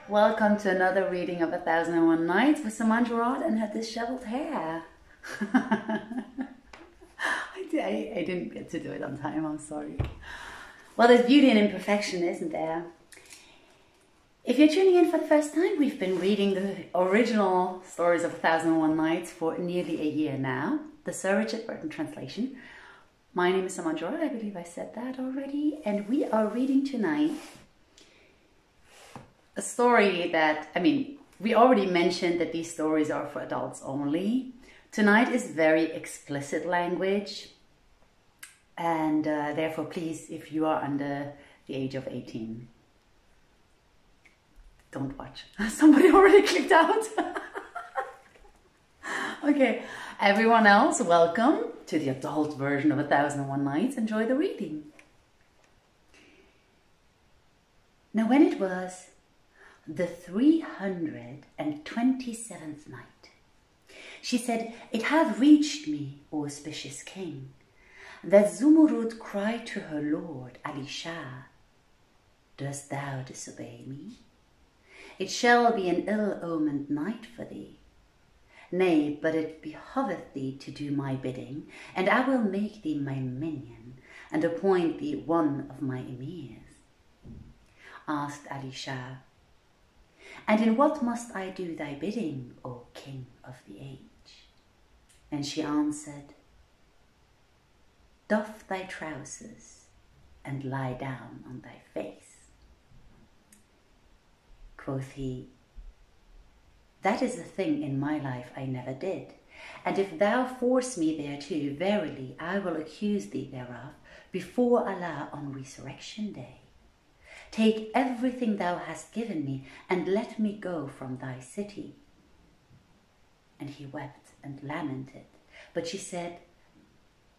Welcome to another reading of 1001 Nights with Saman and her disheveled hair. I didn't get to do it on time, I'm sorry. Well, there's beauty in imperfection, isn't there? If you're tuning in for the first time, we've been reading the original stories of 1001 Nights for nearly a year now, the Sir Richard Burton translation. My name is Saman, I believe I said that already, and we are reading tonight a story that, we already mentioned that these stories are for adults only. Tonight is very explicit language, and therefore please, if you are under the age of 18, don't watch. Somebody already clicked out. Okay, everyone else, welcome to the adult version of 1001 Nights. Enjoy the reading. Now when it was the 327th night, she said, "It hath reached me, O auspicious king, that Zumurrud cried to her lord Ali Shar, dost thou disobey me? It shall be an ill-omened night for thee. Nay, but it behoveth thee to do my bidding, and I will make thee my minion, and appoint thee one of my emirs." Asked Ali Shar, "And in what must I do thy bidding, O king of the age?" And she answered, "Doff thy trousers and lie down on thy face." Quoth he, "That is a thing in my life I never did, and if thou force me thereto, verily I will accuse thee thereof before Allah on resurrection day. Take everything thou hast given me, and let me go from thy city." And he wept and lamented, but she said,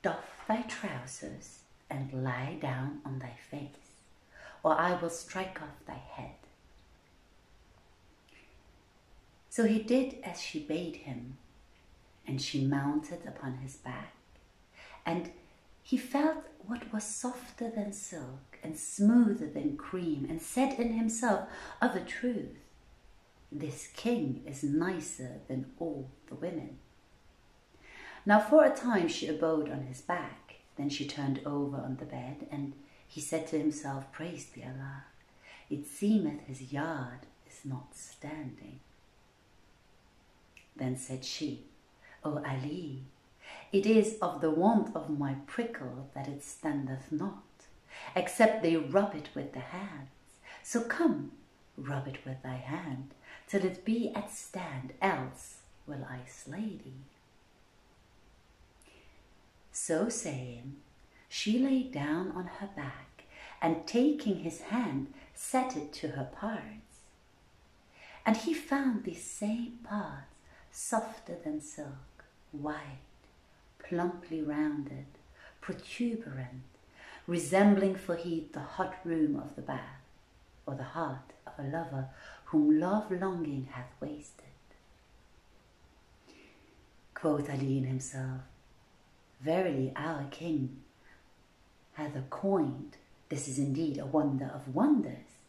"Doff thy trousers and lie down on thy face, or I will strike off thy head." So he did as she bade him, and she mounted upon his back, and he felt what was softer than silk and smoother than cream, and said in himself, "Of a truth, this king is nicer than all the women." Now for a time she abode on his back, then she turned over on the bed, and he said to himself, "Praised be Allah, it seemeth his yard is not standing." Then said she, "O Ali, it is of the want of my prickle that it standeth not, except they rub it with the hands. So come, rub it with thy hand, till it be at stand, else will I slay thee." So saying, she lay down on her back, and taking his hand, set it to her parts. And he found these same parts softer than silk, white, plumply rounded, protuberant, resembling for heat the hot room of the bath, or the heart of a lover whom love-longing hath wasted. Quoth Ali in himself, "Verily our king hath coined, this is indeed a wonder of wonders."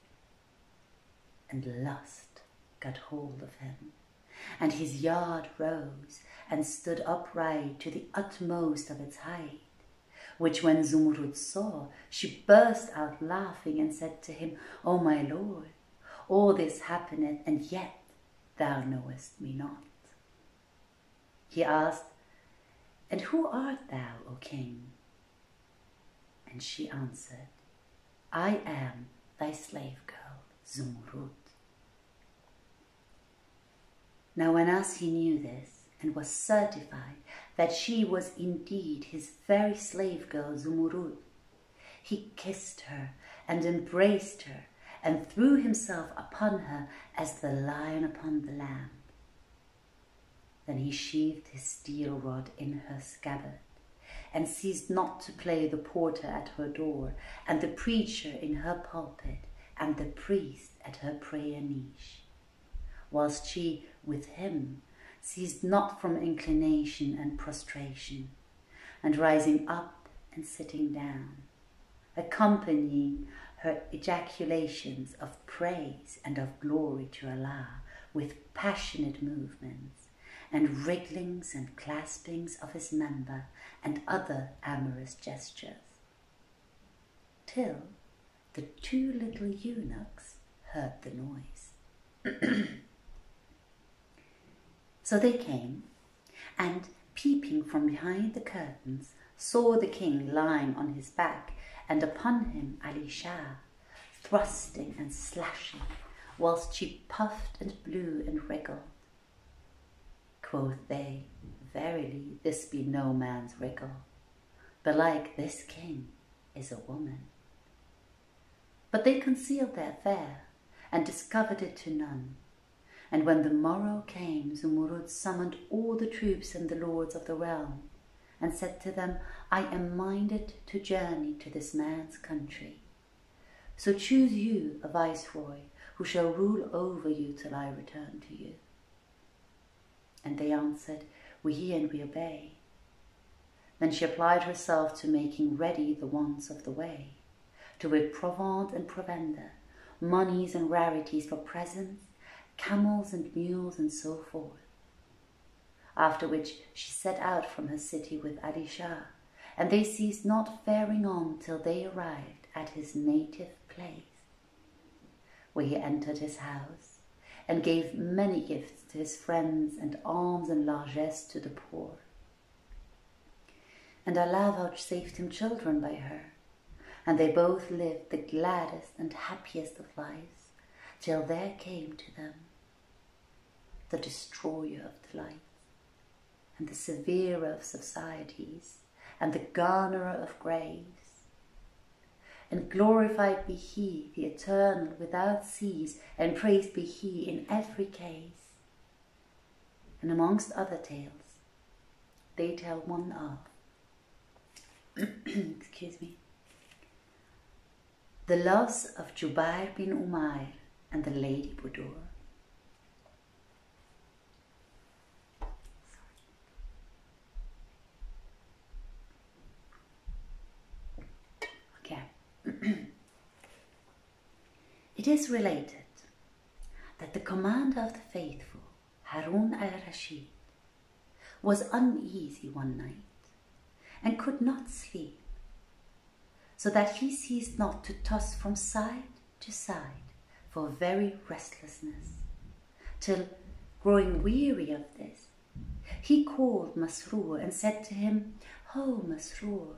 And lust got hold of him, and his yard rose and stood upright to the utmost of its height, which when Zumurrud saw, she burst out laughing and said to him, "O my lord, all this happeneth, and yet thou knowest me not." He asked, "And who art thou, O king?" And she answered, "I am thy slave girl, Zumurrud." Now when as he knew this, and was certified that she was indeed his very slave girl Zumurrud, he kissed her and embraced her, and threw himself upon her as the lion upon the lamb. Then he sheathed his steel rod in her scabbard, and ceased not to play the porter at her door, and the preacher in her pulpit, and the priest at her prayer niche, whilst she with him ceased not from inclination and prostration, and rising up and sitting down, accompanying her ejaculations of praise and of glory to Allah with passionate movements and wrigglings and claspings of his member and other amorous gestures, till the two little eunuchs heard the noise. So they came, and peeping from behind the curtains, saw the king lying on his back, and upon him Shar, thrusting and slashing, whilst she puffed and blew and wriggled. Quoth they, Verily, this be no man's wriggle, belike this king is a woman. But they concealed their affair, and discovered it to none. And when the morrow came, Zumurrud summoned all the troops and the lords of the realm, and said to them, I am minded to journey to this man's country. So choose you a viceroy, who shall rule over you till I return to you. And they answered, We hear and we obey. Then she applied herself to making ready the wants of the way, to wit provant and provender, monies and rarities for presents, camels and mules, and so forth. After which she set out from her city with Shar, and they ceased not faring on till they arrived at his native place, where he entered his house, and gave many gifts to his friends, and alms and largesse to the poor. And Allah vouchsafed him children by her, and they both lived the gladdest and happiest of lives, till there came to them the destroyer of delights, and the severer of societies, and the garnerer of graves. And glorified be he, the eternal, without cease, and praised be he in every case. And amongst other tales, they tell one of excuse me, the loves of Jubayr bin Umayr and the lady Budur. It is related that the commander of the faithful, Harun al-Rashid, was uneasy one night and could not sleep, so that he ceased not to toss from side to side for very restlessness, till, growing weary of this, he called Masrur and said to him, "O Masrur,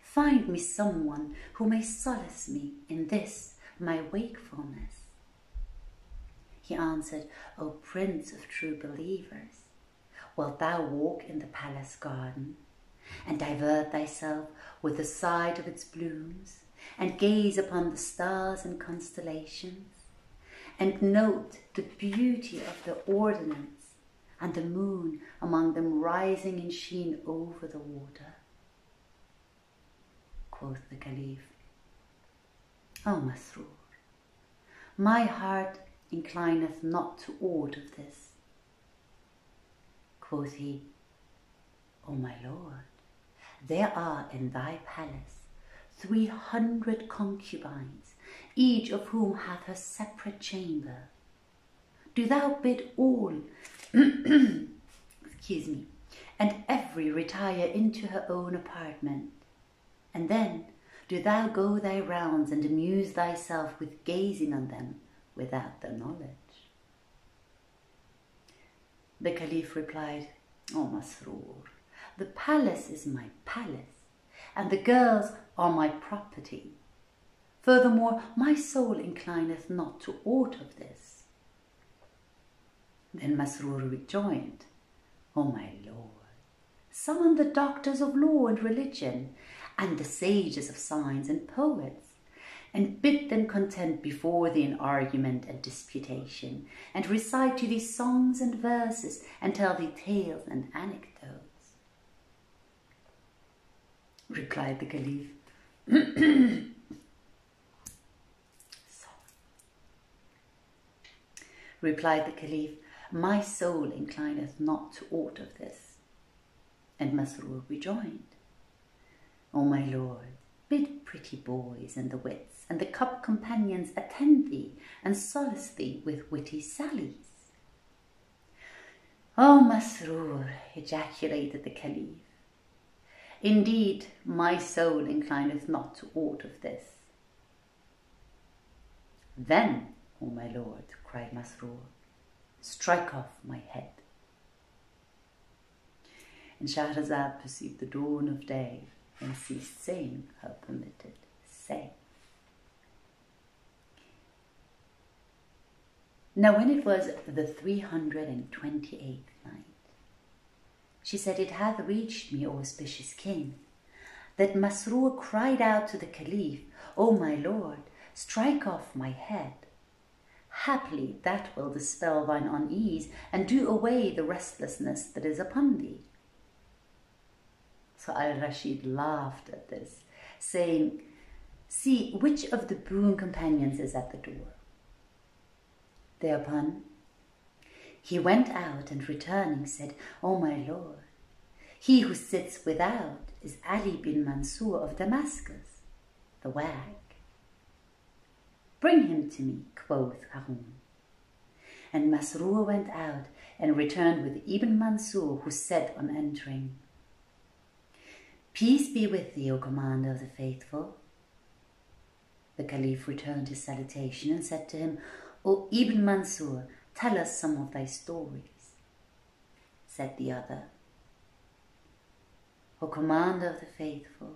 find me someone who may solace me in this my wakefulness." He answered, "O Prince of true believers, wilt thou walk in the palace garden, and divert thyself with the sight of its blooms, and gaze upon the stars and constellations, and note the beauty of the ordinance, and the moon among them rising in sheen over the water?" Quoth the Caliph, "O Masrur, my heart inclineth not to aught of this." Quoth he, "O my lord, there are in thy palace 300 concubines, each of whom hath her separate chamber. Do thou bid all excuse me, and every retire into her own apartment, and then do thou go thy rounds and amuse thyself with gazing on them without their knowledge." The Caliph replied, "O Masrur, the palace is my palace, and the girls are my property. Furthermore, my soul inclineth not to aught of this." Then Masrur rejoined, "O my lord, summon the doctors of law and religion, and the sages of science and poets, and bid them contend before thee in argument and disputation, and recite to thee songs and verses, and tell thee tales and anecdotes." Replied the Caliph, "My soul inclineth not to aught of this." And Masrur rejoined, "O my lord, Bid pretty boys and the wits and the cup companions attend thee and solace thee with witty sallies. O Masrur, ejaculated the Caliph, indeed my soul inclineth not to aught of this. Then, O my lord, cried Masrur, strike off my head. And Shahrazad perceived the dawn of day and ceased saying her permitted say. Now when it was the 328th night, she said, it hath reached me, O auspicious king, that Masrur cried out to the Caliph, O my lord, strike off my head. Haply that will dispel thine unease and do away the restlessness that is upon thee. So Al-Rashid laughed at this, saying, see which of the boon companions is at the door. Thereupon he went out and returning said, O my lord, he who sits without is Ali bin Mansur of Damascus, the wag. Bring him to me, quoth Harun. And Masrur went out and returned with Ibn Mansur, who said on entering, Peace be with thee, O commander of the faithful. The Caliph returned his salutation and said to him, O Ibn Mansur, tell us some of thy stories. Said the other, O commander of the faithful,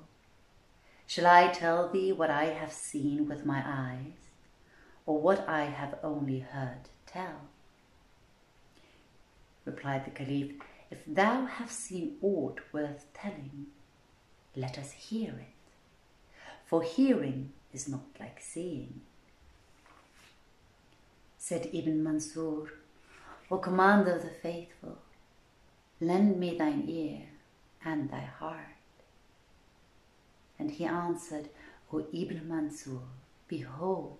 shall I tell thee what I have seen with my eyes, or what I have only heard tell? Replied the Caliph, if thou have seen aught worth telling, let us hear it, for hearing is not like seeing. Said Ibn Mansur, O commander of the faithful, lend me thine ear and thy heart. And he answered, O Ibn Mansur, behold,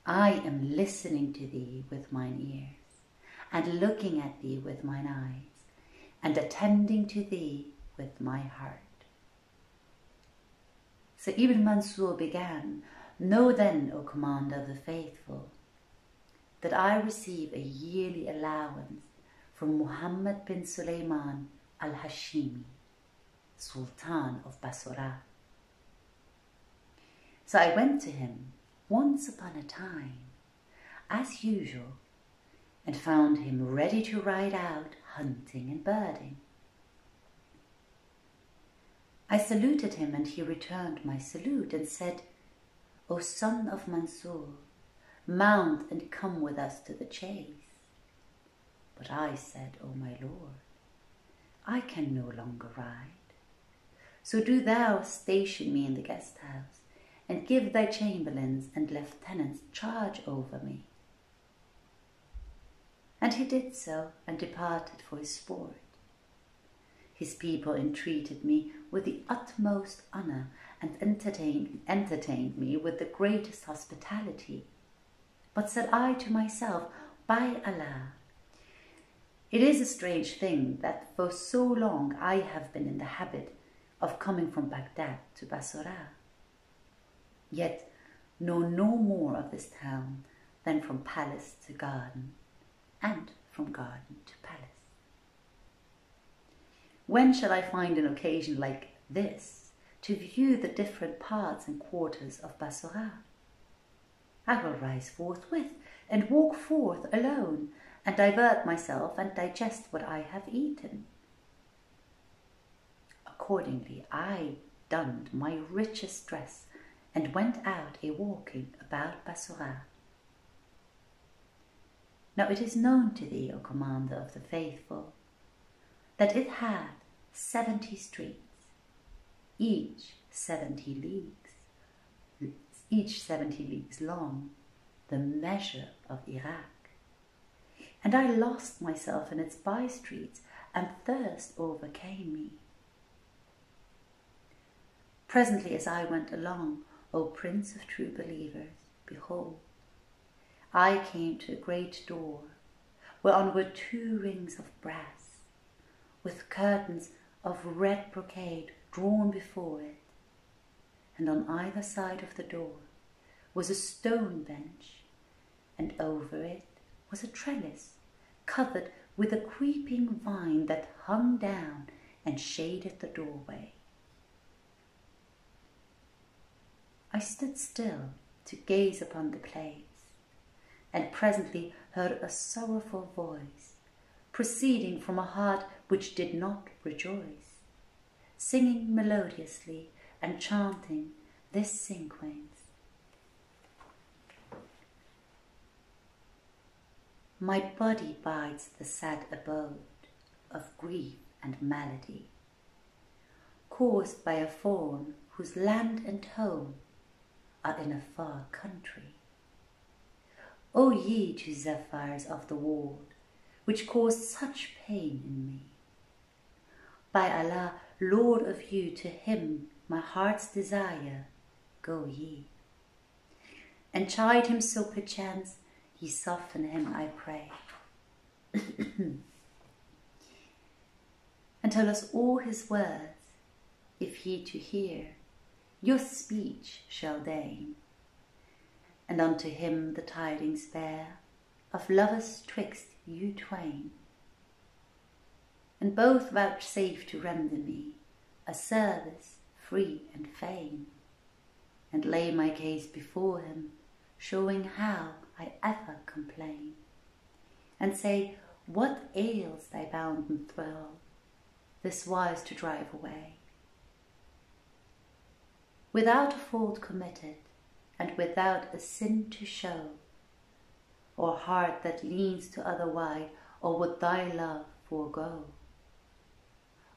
I am listening to thee with mine ears, and looking at thee with mine eyes, and attending to thee with my heart. So Ibn Mansur began, Know then, O commander of the faithful, that I receive a yearly allowance from Muhammad bin Sulaiman al-Hashimi, Sultan of Bassorah. So I went to him once upon a time, as usual, and found him ready to ride out hunting and birding. I saluted him, and he returned my salute and said, O son of Mansur, mount and come with us to the chase. But I said, O my lord, I can no longer ride. So do thou station me in the guest house, and give thy chamberlains and lieutenants charge over me. And he did so, and departed for his sport. His people entreated me with the utmost honour, and entertained me with the greatest hospitality. But said I to myself, by Allah, it is a strange thing that for so long I have been in the habit of coming from Baghdad to Bassorah, yet know no more of this town than from palace to garden, and from garden to palace. When shall I find an occasion like this to view the different parts and quarters of Bassorah? I will rise forthwith and walk forth alone, and divert myself and digest what I have eaten. Accordingly, I donned my richest dress and went out a-walking about Bassorah. Now it is known to thee, O commander of the faithful, that it had 70 streets, each 70 leagues long, the measure of Iraq. And I lost myself in its by-streets, and thirst overcame me. Presently, as I went along, O Prince of True Believers, behold, I came to a great door, whereon were 2 rings of brass, with curtains of red brocade drawn before it, and on either side of the door was a stone bench, and over it was a trellis covered with a creeping vine that hung down and shaded the doorway. I stood still to gaze upon the place, and presently heard a sorrowful voice proceeding from a heart which did not rejoice, singing melodiously and chanting this sequence: My body bides the sad abode of grief and malady, caused by a fawn whose land and home are in a far country. O ye two zephyrs of the world, which cause such pain in me, by Allah, Lord of you, to him my heart's desire, go ye, and chide him so perchance ye soften him, I pray. And tell us all his words, if he to hear your speech shall deign, and unto him the tidings bear of lovers twixt you twain, and both vouchsafe to render me a service free and fain, and lay my case before him, showing how I ever complain, and say what ails thy bounden thrill, this wise to drive away. Without a fault committed, and without a sin to show, or heart that leans to otherwise, or would thy love forego,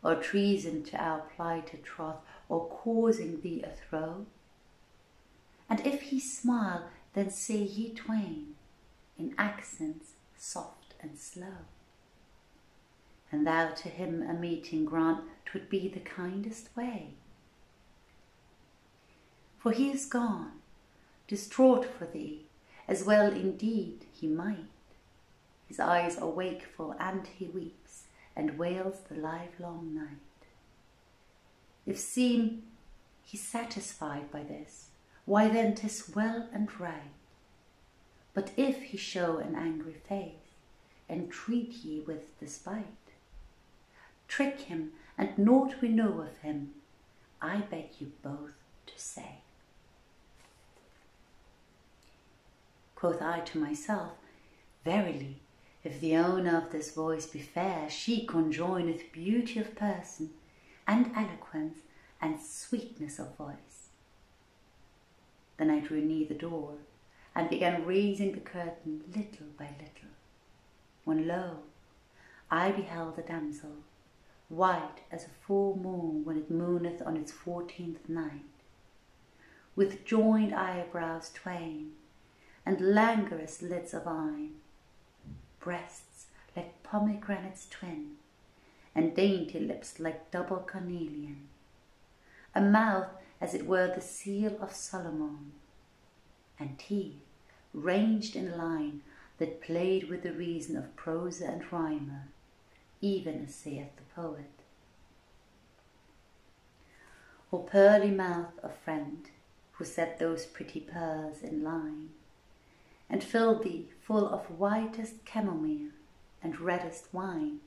or treason to our plighted troth, or causing thee a throe. And if he smile, then say ye twain in accents soft and slow, and thou to him a meeting grant, 'twould be the kindest way. For he is gone, distraught for thee, as well indeed he might. His eyes are wakeful, and he weeps, and wails the livelong night. If seem he satisfied by this, why then 'tis well and right. But if he show an angry face, entreat ye with despite, trick him, and naught we know of him, I beg you both to say. Quoth I to myself, verily, if the owner of this voice be fair, she conjoineth beauty of person, and eloquence, and sweetness of voice. Then I drew near the door, and began raising the curtain little by little, when lo, I beheld a damsel, white as a full moon when it mooneth on its 14th night, with joined eyebrows twain, and languorous lids of eyne, breasts like pomegranates twin, and dainty lips like double carnelian, a mouth as it were the seal of Solomon, and teeth ranged in line that played with the reason of proser and rhymer, even as saith the poet. O pearly mouth of friend, who set those pretty pearls in line, and filled thee full of whitest chamomile and reddest wine,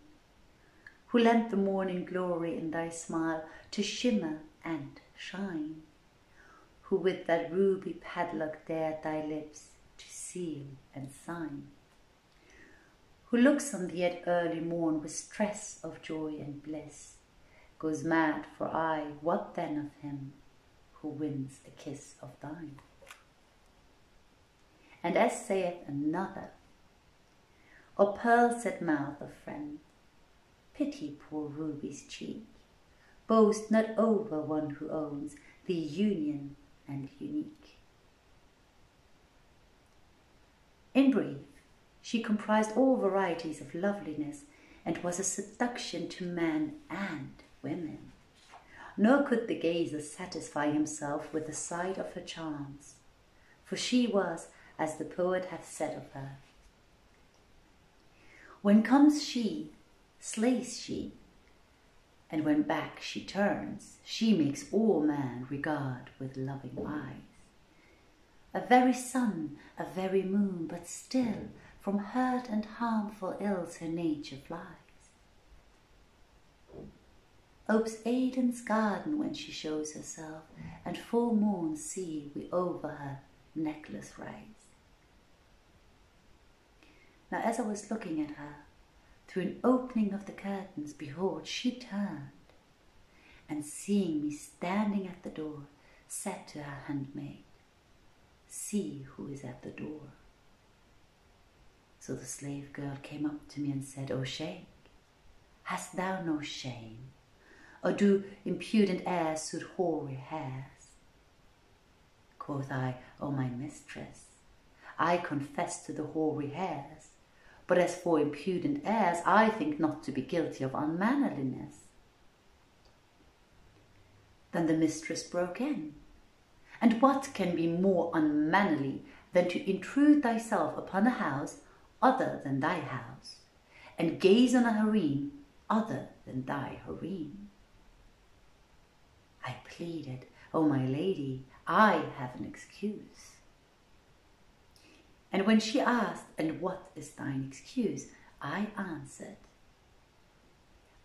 who lent the morning glory in thy smile to shimmer and shine, who with that ruby padlock dared thy lips to seal and sign, who looks on thee at early morn with stress of joy and bliss, goes mad for aye, what then of him who wins a kiss of thine? And as saith another, O pearl-set mouth of friend, pity poor ruby's cheek, boast not over one who owns the union and unique. In brief, she comprised all varieties of loveliness, and was a seduction to men and women. Nor could the gazer satisfy himself with the sight of her charms, for she was, as the poet hath said of her, when comes she, slays she, And when back she turns, she makes all men regard with loving eyes. A very sun, a very moon, but still from hurt and harmful ills her nature flies. Opes Aiden's garden when she shows herself, and full moon see we over her necklace rise. Now as I was looking at her, through an opening of the curtains, behold, she turned, and seeing me standing at the door, said to her handmaid, "See who is at the door." So the slave girl came up to me and said, "O sheikh, hast thou no shame? Or do impudent airs suit hoary hairs?" Quoth I, "O my mistress, I confess to the hoary hairs, but as for impudent airs, I think not to be guilty of unmannerliness." Then the mistress broke in, "And what can be more unmannerly than to intrude thyself upon a house other than thy house, and gaze on a harem other than thy harem?" I pleaded, "O my lady, I have an excuse." And when she asked, "And what is thine excuse?" I answered,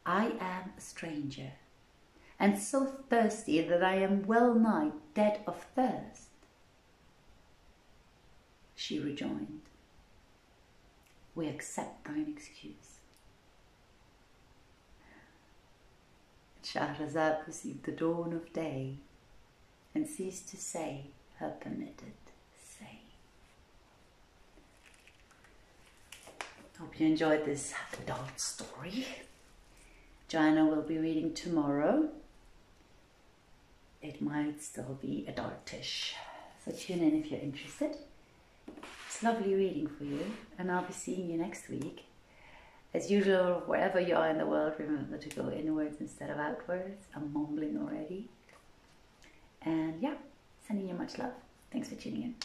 "I am a stranger, and so thirsty that I am well nigh dead of thirst." She rejoined, "We accept thine excuse." Shahrazad perceived the dawn of day and ceased to say her permitted say. Hope you enjoyed this adult story. Joanna will be reading tomorrow. It might still be adultish, so tune in if you're interested. It's lovely reading for you, and I'll be seeing you next week. As usual, wherever you are in the world, remember to go inwards instead of outwards. I'm mumbling already. And yeah, sending you much love. Thanks for tuning in.